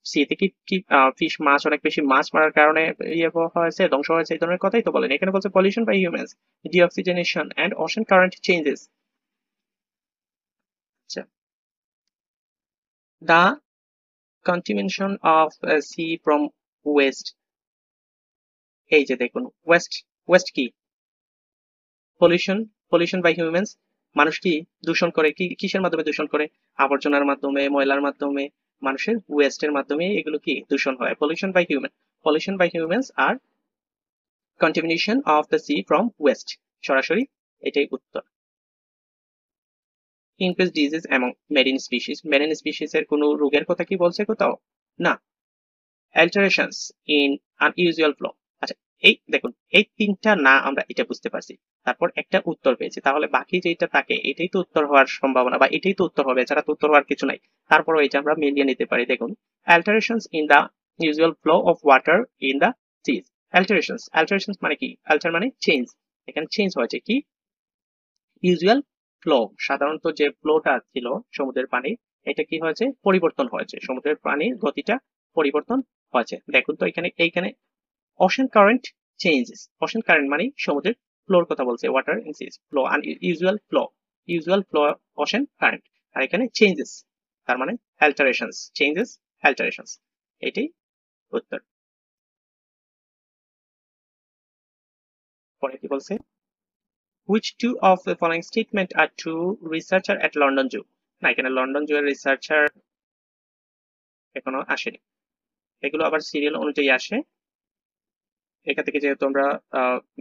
sea থেকে কি ফিশ মাছ অনেক বেশি মাছ মারার কারণে ইয়ে হয়েছে ধ্বংস হয়েছে এই ধরনের কথাই তো বলেন এখানে বলছে pollution by humans deoxygenation and ocean current changes আচ্ছা the contamination of sea from waste এই যে দেখুন ওয়েস্ট কি পলিউশন বাই হিউম্যানস মানুষ কি দূষণ করে কি কিসের মাধ্যমে দূষণ করে আবর্জনার মাধ্যমে ময়লার মাধ্যমে মানুষের ওয়েস্টের মাধ্যমে এগুলো কি দূষণ হয় pollution by humans are contamination of the sea from waste সরাসরি এটাই উত্তর increase disease among marine species এর কোনো রোগের কথা কি বলছে কোথাও না অ্যালটারেশনস ইন আনইউজুয়াল ফ্লো আচ্ছা এই দেখুন এই তিনটা না আমরা এটা বুঝতে পারছি তারপর একটা উত্তর পেয়েছি তাহলে বাকি যেটা থাকে এটাই তো উত্তর হওয়ার সম্ভাবনা বা এটাই তো উত্তর হবে এছাড়া তো উত্তর হওয়ার কিছু নাই তারপরও এটা আমরা মিলিয়ে নিতে পারি দেখুন alterations in the usual flow of water in the seas alterations মানে কি অ্যালটার মানে চেঞ্জ এখানে চেঞ্জ হয়েছে কি ইউজুয়াল ফ্লো সাধারণত যে ফ্লোটা ছিল সমুদ্রের পানি এটা কি হয়েছে পরিবর্তন হয়েছে সমুদ্রের পানির গতিটা পরিবর্তন হয়েছে দেখুন তো এইখানে ocean current changes ocean current মানে সমুদ্রের ফ্লোর কথা বলছে water in seas flow are usual flow ocean current আর এখানে চেঞ্জেস তার মানে অ্যালটারেশনস এটাই উত্তর পরে কি বলছে, which two of the following statement are true researcher at London Zoo? না, এখানে লন্ডন জু এর রিসার্চার এখনো আসেনি, এগুলো আবার সিরিয়াল অনুযায়ী আসে। এখান থেকে যেহেতু আমরা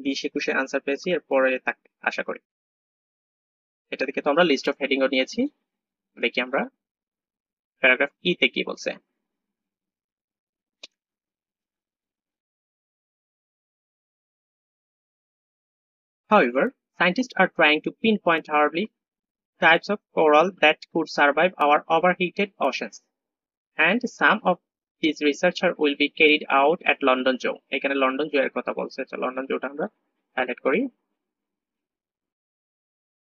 20-21 আনসার পেয়েছি, এরপরে থাকবে আশা করি। এটা থেকে তো আমরা লিস্ট অফ হেডিংও নিয়েছি। দেখি আমরা প্যারাগ্রাফ ই তে কি বলছে। However, scientists are trying to pinpoint hardly types of coral that could survive our overheated oceans, and some of these research will be carried out at London Zoo. এখানে London জু এর কথা বলছে, লন্ডন জুটা আমরা highlight করি।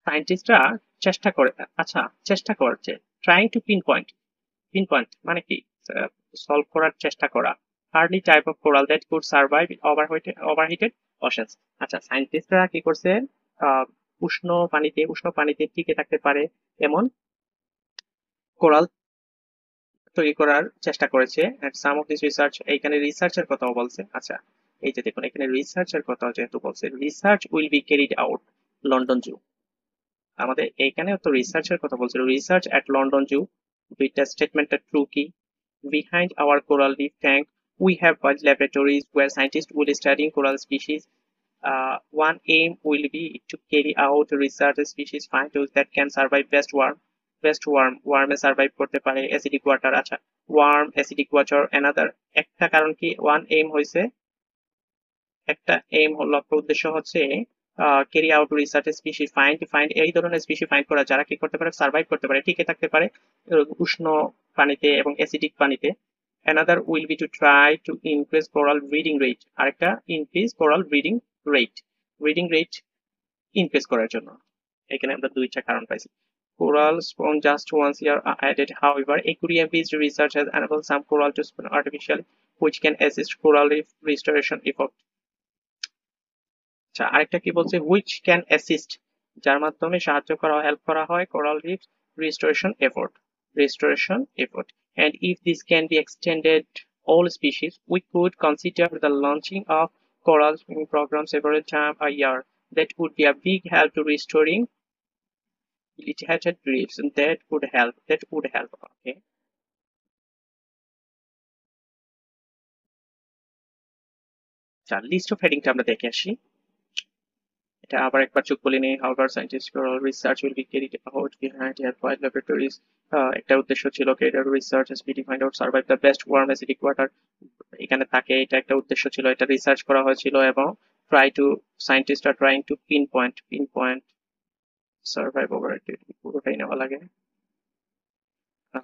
সায়েন্টিস্টরা চেষ্টা করে, আচ্ছা চেষ্টা করছে, ট্রাইং টু পিনপয়েন্ট, পিনপয়েন্ট মানে কি, সলভ করার চেষ্টা করা, hardly type of coral that could survive overheated oceans. আচ্ছা, সায়েন্টিস্টরা কি করছে, উষ্ণ পানিতে টিকে থাকতে পারে এমন কোরাল তৈরি করার চেষ্টা করেছে। And some of this research, এইখানে রিসার্চের কথাও বলছে। আচ্ছা, এই যে দেখুন এখানে রিসার্চের কথা যেহেতু বলছে, research will be carried out London zoo, আমাদের এইখানেও তো রিসার্চের কথা বলছিল, রিসার্চ এট লন্ডন জু, দুইটা স্টেটমেন্টটা ট্রু কি। Behind our coral reef tank, we have laboratories where scientists will study coral species. One aim will be to carry out research species find those that can survive best warm, warm survive করতে পারে acidic water। আচ্ছা, warm acidic water another, একটা কারণ কি, one aim হইছে, একটা M লক্ষ্য উদ্দেশ্য হচ্ছে carry out research spicy find এই ধরনের স্পিসি ফাইন্ড করা যারা কি করতে পারে, সার্ভাইভ করতে পারে, টিকে থাকতে পারে উষ্ণ পানিতে এবং অ্যাসিডিক পানিতে। Another will be to try to increase coral breeding rate, আরেকটা increase coral breeding rate increase করার জন্য। এখানে আমরা দুইটা কারণ পাইছি। Coral spawn just once year are added. However, aquarium-based research has enabled some coral to spawn artificially, which can assist coral reef restoration effort. আচ্ছা, আরেকটা কি বলছে, হুইচ ক্যান অ্যাসিস্ট, যার মাধ্যমে সাহায্য করা, হেল্প করা হয় coral reef restoration effort, and if this can be extended all species, we could consider the launching of coral spawning programs several times a year. That would be a big help to restoring depleted reefs, and that would help. Okay. আচ্ছা, list of হেডিংটা আমরা দেখে আসি। এটা আবার একবার চোখ বলে নেই। However, scientists coral research will be carried out behind airport laboratories. একটা উদ্দেশ্য ছিল carried research as we find out survive the best warm acidic water. এখানে থাকে, এটা একটা উদ্দেশ্য ছিল, এটা রিসার্চ করা হয়েছিল এবং scientists are trying to pinpoint survive over it, পুরোটাই নেওয়া লাগে।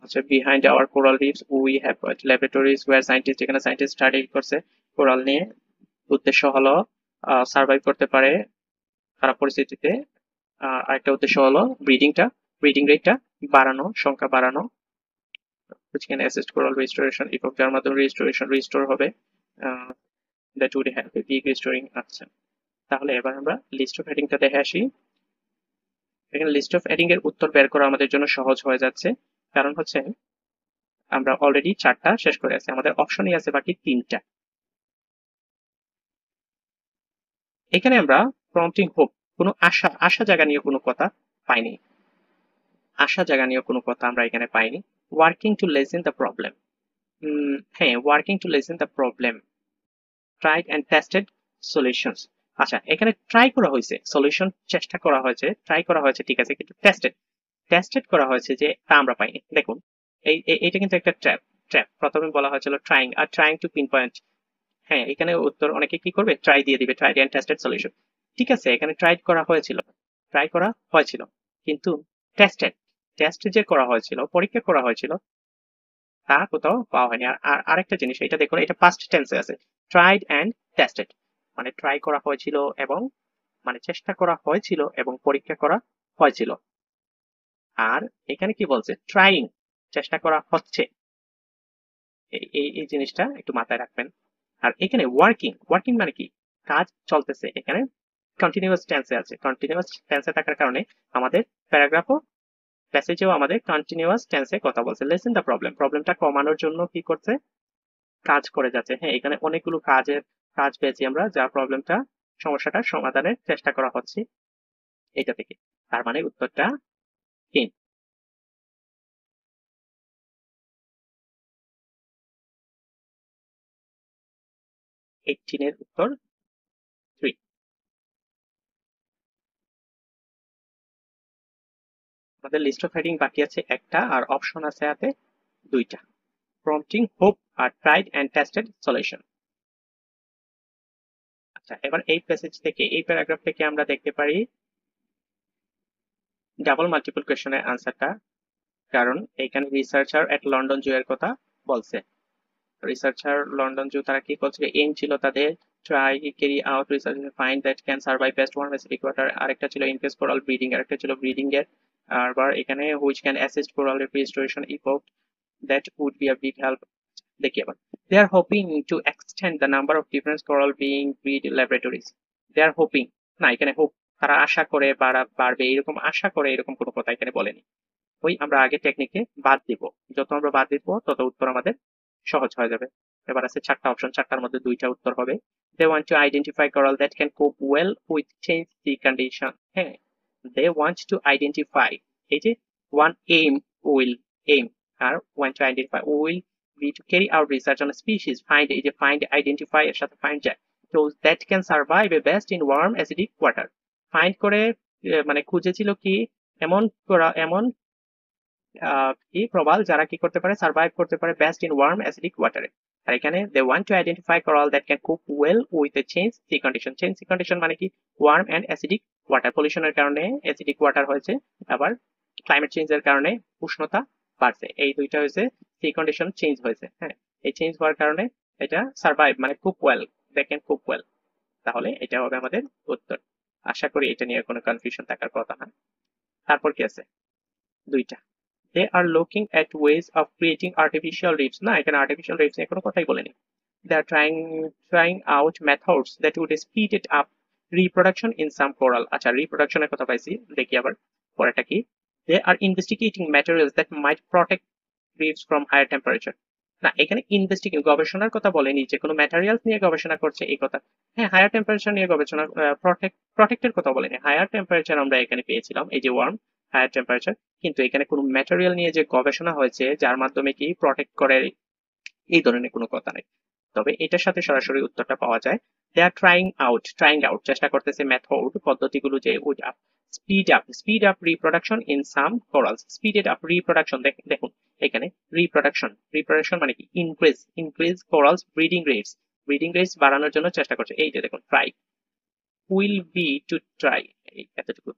হচ্ছে behind our coral reefs we have laboratories where scientists, এখানে সায়েন্টিস্ট স্টাডি করছে কোরাল নিয়ে, উদ্দেশ্য হলো সার্ভাইভ করতে পারে খারাপ পরিস্থিতিতে। আরেকটা উদ্দেশ্য হলো ব্রিডিং রেটটা বাড়ানো, সংখ্যা বাড়ানো, which can assist coral restoration effort, যার মাধ্যমে রিস্টোর হবে, that would help a big restoring action. তাহলে এবার আমরা লিস্ট অফ হেডিংটা দেখে আসি। এখানে লিস্ট অফ হেডিং এর উত্তর বের করা আমাদের জন্য সহজ হয়ে যাচ্ছে, কারণ হচ্ছে আমরা অলরেডি 4টা শেষ করে আছি, আমাদের অপশনই আছে বাকি 3টা। এখানে আমরা প্রম্পটিং হোপ, কোনো আশা জায়গা নিয়ে কোনো কথা পাইনি, আমরা এখানে পাইনি। Working to lessen the problem, হ্যাঁ, working to lessen the problem, tried and tested solutions. আচ্ছা, এখানে ট্রাই করা হয়েছে, সলিউশন চেষ্টা করা হয়েছে, ট্রাই করা হয়েছে, ঠিক আছে, কিন্তু টেস্টেড করা হয়েছে যে তা আমরা পাইনি। দেখুন এইটা কিন্তু একটা ট্র্যাপ। প্রথমে বলা হয়েছিল ট্রাইং টু পিনপয়েন্ট, হ্যাঁ, এখানে উত্তর অনেকে কি করবে, ট্রাই দিয়ে দিবে, ট্রাইড অ্যান্ড টেস্টেড সলিউশন। ঠিক আছে, এখানে ট্রাই করা হয়েছিল, কিন্তু টেস্ট যে করা হয়েছিল, পরীক্ষা করা হয়েছিল, তা কোথাও পাওয়া হয়নি। আর আরেকটা জিনিস, এটা দেখুন, এটা পাস্ট টেন্সে আছে, ট্রাইড অ্যান্ড টেস্টেড, মানে ট্রাই করা হয়েছিল এবং মানে চেষ্টা করা হয়েছিল এবং পরীক্ষা করা হয়েছিল। আর এখানে কি বলছে, ট্রাইং, চেষ্টা করা হচ্ছে, এই জিনিসটা একটু মাথায় রাখবেন। আর এখানে ওয়ার্কিং মানে কি, কাজ চলতেছে, এখানে কন্টিনিউয়াস টেন্সে আছে, কন্টিনিউয়াস টেন্সে থাকার কারণে আমাদের প্যাসেজেও আমাদের কন্টিনিউয়াস টেন্সে কথা বলছে। লেসেন দ্য প্রবলেমটা কমানোর জন্য কি করছে, কাজ করে যাচ্ছে। হ্যাঁ, এখানে অনেকগুলো কাজ পেয়েছি আমরা, যা প্রবলেমটা সমস্যাটার সমাধানের চেষ্টা করা হচ্ছে এটা থেকে। তার মানে উত্তরটা 3। এর উত্তর 3। আমাদের লিস্ট অফ হেডিং বাকি আছে একটা, আর অপশন আছে হাতে 2টা। Prompting hope are tried and tested solution. আচ্ছা, এবার এই প্যাসেজ থেকে, এই প্যারাগ্রাফ থেকে আমরা দেখতে পারি ডাবল মাল্টিপল কোয়েশ্চেনের আনসারটা, কারণ এখানে রিসার্চার এট লন্ডন জু এর কথা বলছে। রিসার্চার লন্ডন জু তারা কি করছিল, এম ছিল তাদের try carry out research find that can survive best warm acidic water, আরেকটা ছিল ইনকেস কোরাল ব্রিডিং, আরেকটা ছিল ব্রিডিং এর, আবার এখানে which can assist coral restoration evoke that would be a big help. দেখি আবার, they are hoping to extend the number of different coral being bred laboratories. They are hoping, না এখানে hope, তারা আশা করে বাড়বে এরকম আশা করে এরকম কোনো কথা এখানে বলেনি। ওই আমরা আগে টেকনিকে বাদ দিব, যত আমরা বাদ দিব তত উত্তর আমাদের সহজ হয়ে যাবে। এবার আছে 4টা অপশন, 4টার মধ্যে 2টা উত্তর হবে। They want to identify coral that can cope well with change the condition. হ্যাঁ, দে ওয়ান্ট টু আইডেন্টিফাই, এই যে one um, will, um, are want to identify, will be to carry out research on species. Find, এই যে find identify এর সাথে find যায়, তো that can survive a best in warm acidic water. Find করে মানে খুঁজেছিল কি এমন এমন কি প্রবাল যারা কি করতে পারে, সার্ভাইভ করতে পারে বেস্ট ইন ওয়ার্ম অ্যাসিডিক ওয়াটারে। আর এখানে they want to identify coral that can cope well with a change sea condition. Change sea condition মানে কি, ওয়ার্ম এন্ড অ্যাসিডিক ওয়াটার, পলিউশনের কারণে অ্যাসিডিক ওয়াটার হয়েছে, আবার ক্লাইমেট চেঞ্জের কারণে উষ্ণতা বাড়ছে, এই দুইটা হয়েছে সি কন্ডিশন চেঞ্জ হয়েছে। হ্যাঁ, এই চেঞ্জ হওয়ার কারণে এটা সার্ভাইভ মানে cope well, they can cope well. তাহলে এটা হবে আমাদের উত্তর। আশা করি এটা নিয়ে কোনো কনফিউশন থাকার কথা না। তারপর কি আছে, 2টা, they are looking at ways of creating artificial reefs। না, এখানে artificial reefs নিয়ে কোনো কথাই বলেনি। they are trying out methods that would speed it up reproduction in some coral। আচ্ছা, reproduction এর কথা পাইছি, দেখি আবার পরেরটা কি, they are investigating materials that might protect reefs from higher temperature। না, এখানে ইনভেস্টিগেট, গবেষণার কথা বলেনি যে কোনো ম্যাটেরিয়ালস নিয়ে গবেষণা করছে এই কথা। হ্যাঁ, হায়ার টেম্পারেচার নিয়ে গবেষণা, প্রোটেক্টের কথা বলেনি। হায়ার টেম্পারেচার আমরা এখানে পেয়েছিলাম, এই যে ওয়ার্ম, হায়ার টেম্পারেচার, কিন্তু এখানে কোনো ম্যাটেরিয়াল নিয়ে যে গবেষণা হয়েছে যার মাধ্যমে কি প্রোটেক্ট করে, এই ধরনের কোনো কথা নেই। তবে এটার সাথে সরাসরি উত্তরটা পাওয়া যায়। দে আর ট্রাইং আউট চেষ্টা করতেছে মেথড পদ্ধতিগুলো যে would up speed up reproduction in some corals. Speeded up reproduction, দেখুন এখানে রিপ্রোডাকশন মানে কি, ইনক্রিজ কোরালস ব্রিডিং রেটস বাড়ানোর জন্য চেষ্টা করছে। এই যে দেখুন, try, will be to try, এতটুকু,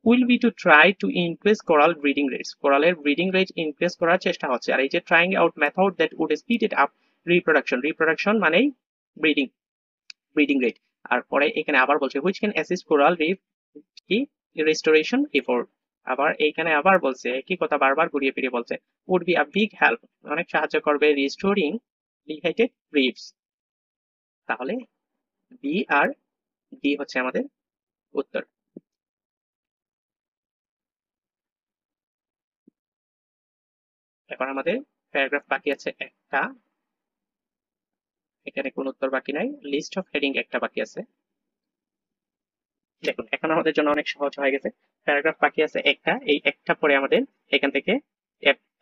will be to try to increase coral breeding rates, কোরালের ব্রিডিং রেট ইনক্রিজ করার চেষ্টা হচ্ছে। আর এই যে trying out method that would speed it up reproduction মানেই ব্রিডিং রেট। আর পরে এখানে আবার বলছে which can assist coral reef কি রিস্টোরেশন এফোর্ট। আবার এইখানে আবার বলছে কি কথা, বারবার ঘুরিয়ে ফিরিয়ে বলছে, would be a big help, অনেক সাহায্য করবে রিস্টোরিং ডিহাইড্রেটেড রিফস। তাহলে বি আর ডি হচ্ছে আমাদের উত্তর। এখন আমাদের প্যারাগ্রাফ বাকি আছে একটা, এখানে কোন উত্তর বাকি নাই, লিস্ট অফ হেডিং একটা বাকি আছে। দেখুন এখন আমাদের জন্য অনেক সহজ হয়ে গেছে, প্যারাগ্রাফ বাকি আছে একটা, এই একটা পরে আমাদের এখান থেকে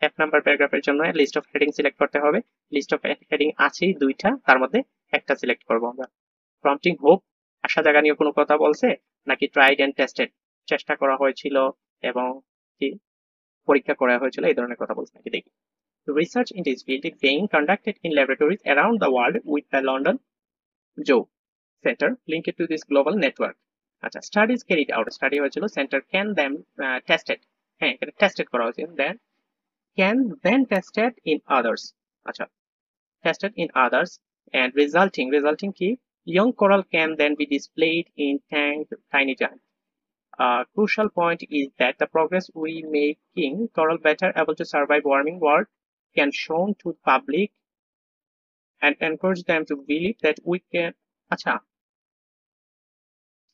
এফ নাম্বার প্যারাগ্রাফের জন্য লিস্ট অফ হেডিং সিলেক্ট করতে হবে। লিস্ট অফ হেডিং আছে 2টা, তার মধ্যে একটা সিলেক্ট করব আমরা। প্রম্পটিং হোপ, আশা জাগানিয়ে কোনো কথা বলছে, নাকি ট্রাইড এন্ড টেস্টেড, চেষ্টা করা হয়েছিল এবং কি পরীক্ষা করা হয়েছিল, এই ধরনের কথা বলছে নাকি, দেখি। Research in this field is being conducted in laboratories around the world with the London Zoo Center linked to this global network। আচ্ছা, স্টাডিজ ক্যারিড আউট, স্টাডি হয়েছিল, সেন্টার ক্যান দেন টেস্টেড, হ্যাঁ এখানে টেস্টেড করা হয়েছে, then can then tested in others. আচ্ছা, tested in others and resulting কি, young coral can then be displayed in tiny tanks। Crucial point is that the progress we making coral better able to survive warming world can shown to the public and encourage them to believe that we can, acha,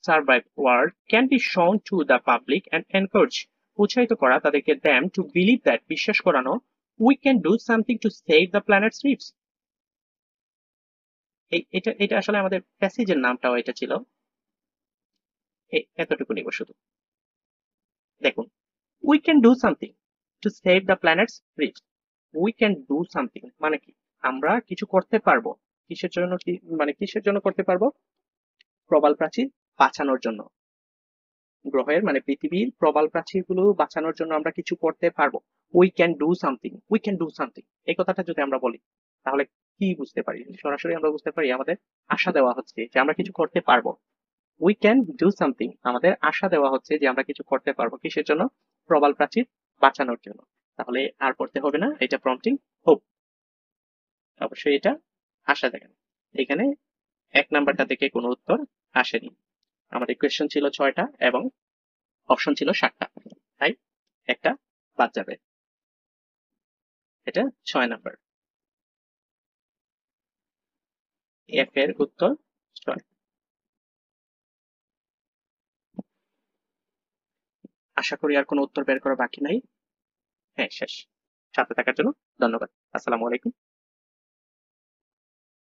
survive world can be shown to the public and encourage, উৎসাহিত করা তাদেরকে, them to believe that, বিশ্বাস করানো, we can do something to save the planet's reefs। এটা এটা আসলে আমাদের প্যাসেজের নামটাও এটা ছিল, এতটুকু নিব শুধু। দেখুন, we can do something to save the planets rich. We can do something মানে কি? আমরা কিছু করতে পারবো। কিসের জন্য কি, মানে কিসের জন্য করতে পারবো? প্রবাল প্রাচীর বাঁচানোর জন্য। গ্রহের মানে পৃথিবীর প্রবাল প্রাচীরগুলো বাঁচানোর জন্য আমরা কিছু করতে পারবো। We can do something, we can do something, এই কথাটা যদি আমরা বলি তাহলে কি বুঝতে পারি? সরাসরি আমরা বুঝতে পারি আমাদের আশা দেওয়া হচ্ছে যে আমরা কিছু করতে পারবো। উই ক্যান ডু সামথিং, আমাদের আশা দেওয়া হচ্ছে যে আমরা কিছু করতে পারবো। কিসের জন্য? প্রবাল প্রাচীর বাঁচানোর জন্য। তাহলে আর পড়তে হবে না, এটা প্রম্পটিং হোপ। অবশ্যই এটা আশা দেখেন। এখানে 1 নাম্বারটা থেকে কোনো উত্তর আসেনি। আমাদের কোয়েশ্চেন ছিল 6টা এবং অপশন ছিল 7টা, তাই একটা বাদ যাবে। এটা 6 নাম্বার। এফ এর উত্তর 6। আশা করি আর কোনো উত্তর বের করা বাকি নাই। হ্যাঁ, শেষ। সাথে থাকার জন্য ধন্যবাদ। আসসালামু আলাইকুম।